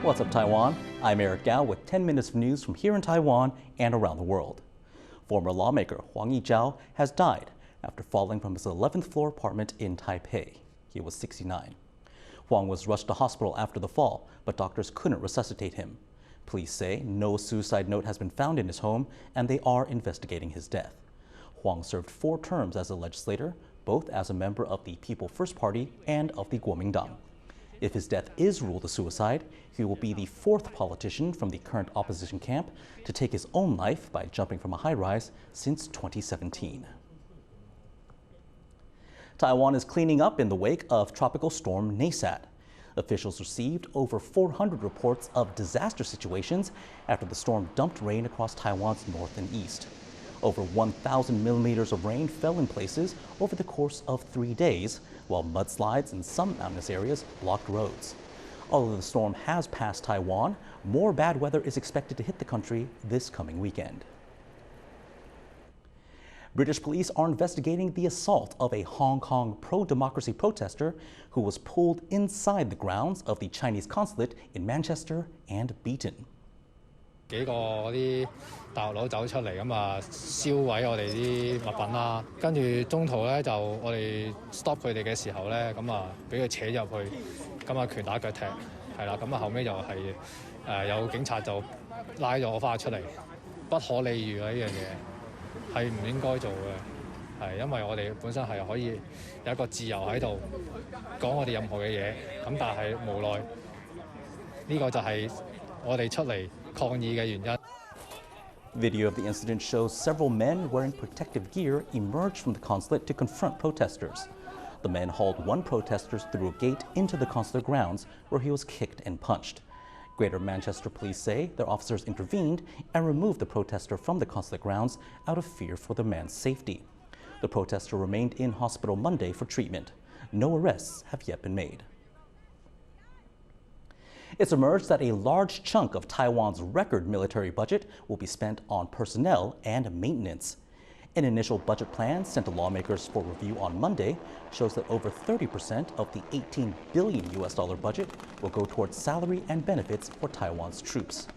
What's up, Taiwan? I'm Eric Gao with 10 minutes of news from here in Taiwan and around the world. Former lawmaker Huang Yizhao has died after falling from his 11th floor apartment in Taipei. He was 69. Huang was rushed to hospital after the fall, but doctors couldn't resuscitate him. Police say no suicide note has been found in his home, and they are investigating his death. Huang served 4 terms as a legislator, both as a member of the People First Party and of the Kuomintang. If his death is ruled a suicide, he will be the 4th politician from the current opposition camp to take his own life by jumping from a high-rise since 2017. Taiwan is cleaning up in the wake of Tropical Storm Nesat. Officials received over 400 reports of disaster situations after the storm dumped rain across Taiwan's north and east. Over 1,000 millimeters of rain fell in places over the course of 3 days, while mudslides in some mountainous areas blocked roads. Although the storm has passed Taiwan, more bad weather is expected to hit the country this coming weekend. British police are investigating the assault of a Hong Kong pro-democracy protester who was pulled inside the grounds of the Chinese consulate in Manchester and beaten. 幾個嗰啲大陸佬走出嚟咁啊，燒毀我哋啲物品啦。跟住中途咧就我哋 stop 佢哋嘅時候咧，咁啊俾佢扯入去，咁啊拳打腳踢，係啦。咁啊後尾就係有警察就拉咗我翻出嚟，不可理喻啊！呢樣嘢係唔應該做嘅，係因為我哋本身係可以有一個自由喺度講我哋任何嘅嘢，咁但係無奈呢個就係我哋出嚟 Video of the incident shows several men wearing protective gear emerge from the consulate to confront protesters. The men hauled one protester through a gate into the consulate grounds where he was kicked and punched. Greater Manchester police say their officers intervened and removed the protester from the consulate grounds out of fear for the man's safety. The protester remained in hospital Monday for treatment. No arrests have yet been made. It's emerged that a large chunk of Taiwan's record military budget will be spent on personnel and maintenance. An initial budget plan sent to lawmakers for review on Monday shows that over 30% of the $18 billion budget will go towards salary and benefits for Taiwan's troops.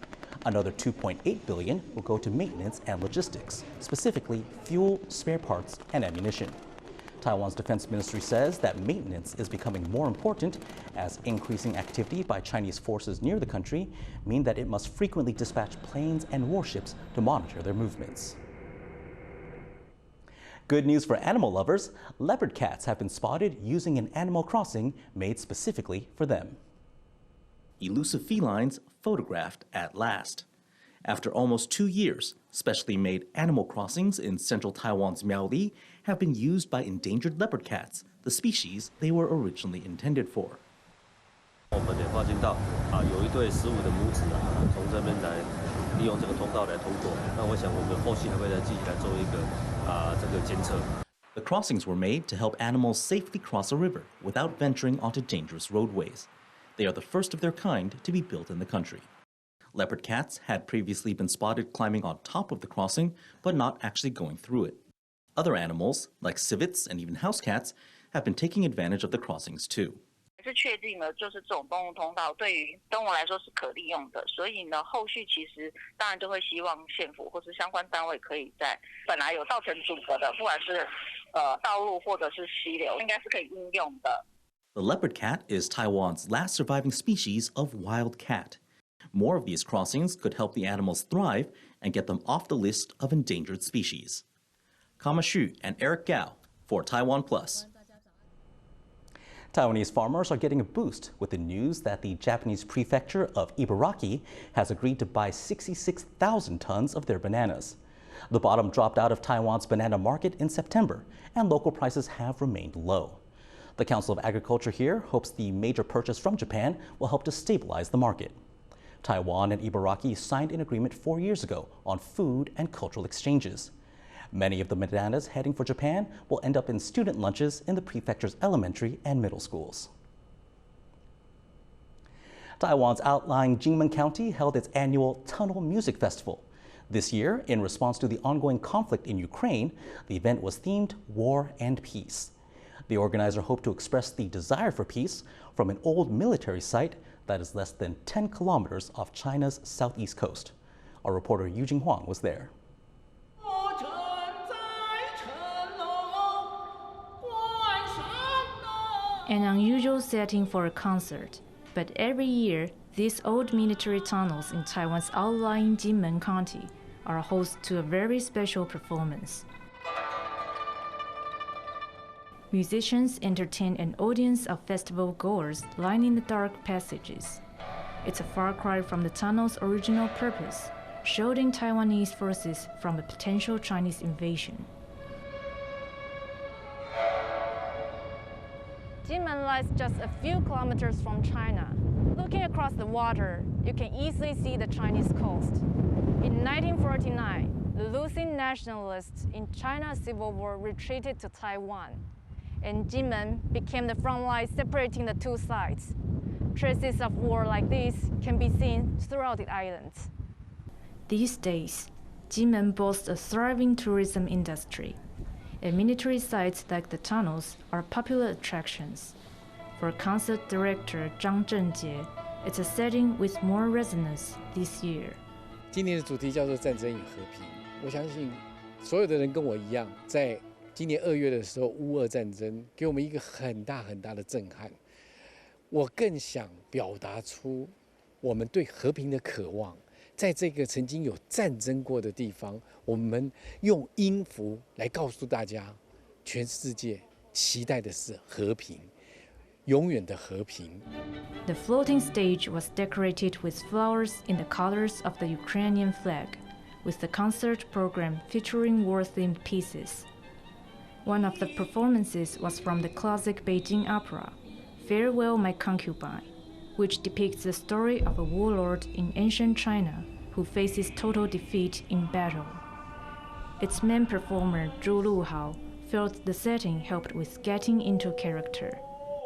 Another $2.8 billion will go to maintenance and logistics, specifically fuel, spare parts, and ammunition. Taiwan's defense ministry says that maintenance is becoming more important as increasing activity by Chinese forces near the country mean that it must frequently dispatch planes and warships to monitor their movements. Good news for animal lovers. Leopard cats have been spotted using an animal crossing made specifically for them. Elusive felines photographed at last. After almost 2 years, specially made animal crossings in central Taiwan's Miaoli have been used by endangered leopard cats, the species they were originally intended for. 我们也发现到有一对15的母子从这边来利用这个通道来通过。那我想我们后续还会再继续来做一个这个监测。 The crossings were made to help animals safely cross a river without venturing onto dangerous roadways. They are the first of their kind to be built in the country. Leopard cats had previously been spotted climbing on top of the crossing, but not actually going through it. Other animals, like civets and even house cats, have been taking advantage of the crossings too. 是确定呢，就是这种动物通道对于动物来说是可利用的，所以呢，后续其实当然就会希望县府或是相关单位可以在本来有造成阻隔的，不管是道路或者是溪流，应该是可以应用的。The leopard cat is Taiwan's last surviving species of wild cat. More of these crossings could help the animals thrive and get them off the list of endangered species. Kama Xu and Eric Gao for TaiwanPlus. Taiwanese farmers are getting a boost with the news that the Japanese prefecture of Ibaraki has agreed to buy 66,000 tons of their bananas. The bottom dropped out of Taiwan's banana market in September, and local prices have remained low. The Council of Agriculture here hopes the major purchase from Japan will help to stabilize the market. Taiwan and Ibaraki signed an agreement 4 years ago on food and cultural exchanges. Many of the bananas heading for Japan will end up in student lunches in the prefecture's elementary and middle schools. Taiwan's outlying Kinmen County held its annual Tunnel Music Festival. This year, in response to the ongoing conflict in Ukraine, the event was themed War and Peace. The organizer hoped to express the desire for peace from an old military site that is less than 10 kilometers off China's southeast coast. Our reporter Eugene Huang was there. An unusual setting for a concert, but every year, these old military tunnels in Taiwan's outlying Kinmen County are host to a very special performance. Musicians entertain an audience of festival goers lining the dark passages. It's a far cry from the tunnel's original purpose, shielding Taiwanese forces from a potential Chinese invasion. Kinmen lies just a few kilometers from China. Looking across the water, you can easily see the Chinese coast. In 1949, the losing nationalists in China's civil war retreated to Taiwan, and Kinmen became the front line separating the two sides. Traces of war like this can be seen throughout the island. These days, Kinmen boasts a thriving tourism industry, and military sites like the tunnels are popular attractions. For concert director Zhang Zhengjie, it's a setting with more resonance this year. 今年的主题叫做战争与和平。我相信所有的人跟我一样，在今年2月的时候，乌俄战争给我们一个很大很大的震撼。我更想表达出我们对和平的渴望。在这个曾经有战争过的地方，我们用音符来告诉大家，全世界期待的是和平，永远的和平。The floating stage was decorated with flowers in the colors of the Ukrainian flag, with the concert program featuring war-themed pieces. One of the performances was from the classic Beijing opera, Farewell My Concubine, which depicts the story of a warlord in ancient China who faces total defeat in battle. Its main performer, Zhu Luhao, felt the setting helped with getting into character.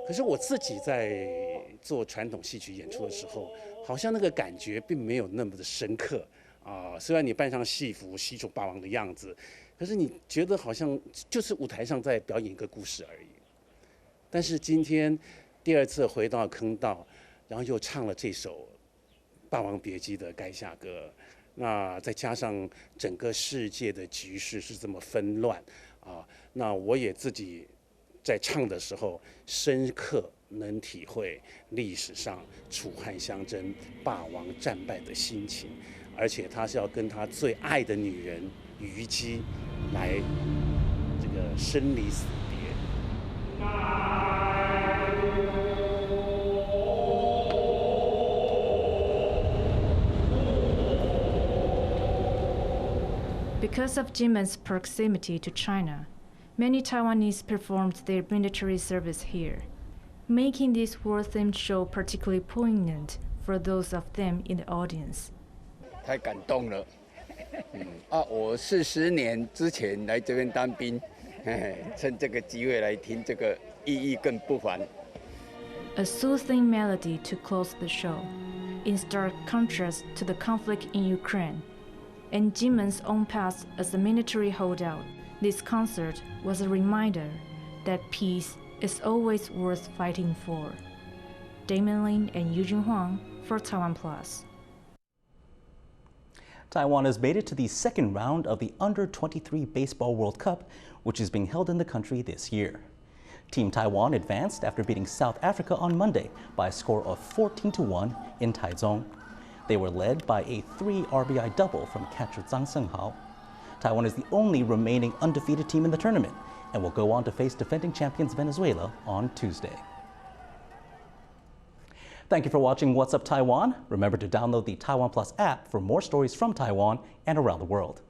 可是我自己在做传统戏曲演出的时候，好像那个感觉并没有那么的深刻啊。虽然你扮上戏服、西楚霸王的样子，可是你觉得好像就是舞台上在表演一个故事而已。但是今天第2次回到坑道，然后又唱了这首《霸王别姬》的垓下歌，那再加上整个世界的局势是这么纷乱啊，那我也自己在唱的时候，深刻能体会历史上楚汉相争、霸王战败的心情，而且他是要跟他最爱的女人虞姬来这个生离死别。Because of Kinmen's proximity to China, many Taiwanese performed their military service here, making this war-themed show particularly poignant for those of them in the audience. 太感动了，我40年之前来这边当兵，趁这个机会来听这个意义更不凡。A soothing melody to close the show, in stark contrast to the conflict in Ukraine, and Kinmen's own past as a military holdout. This concert was a reminder that peace is always worth fighting for. Damon Lin and Eugene Huang for TaiwanPlus. Taiwan has made it to the second round of the Under-23 Baseball World Cup, which is being held in the country this year. Team Taiwan advanced after beating South Africa on Monday by a score of 14-1 in Taichung. They were led by a 3 RBI double from catcher Zhang Senghao. Taiwan is the only remaining undefeated team in the tournament and will go on to face defending champions Venezuela on Tuesday. Thank you for watching What's Up Taiwan. Remember to download the TaiwanPlus app for more stories from Taiwan and around the world.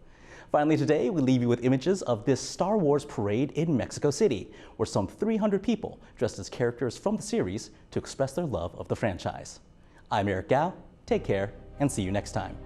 Finally today, we leave you with images of this Star Wars parade in Mexico City, where some 300 people dressed as characters from the series to express their love of the franchise. I'm Eric Gao. Take care and see you next time.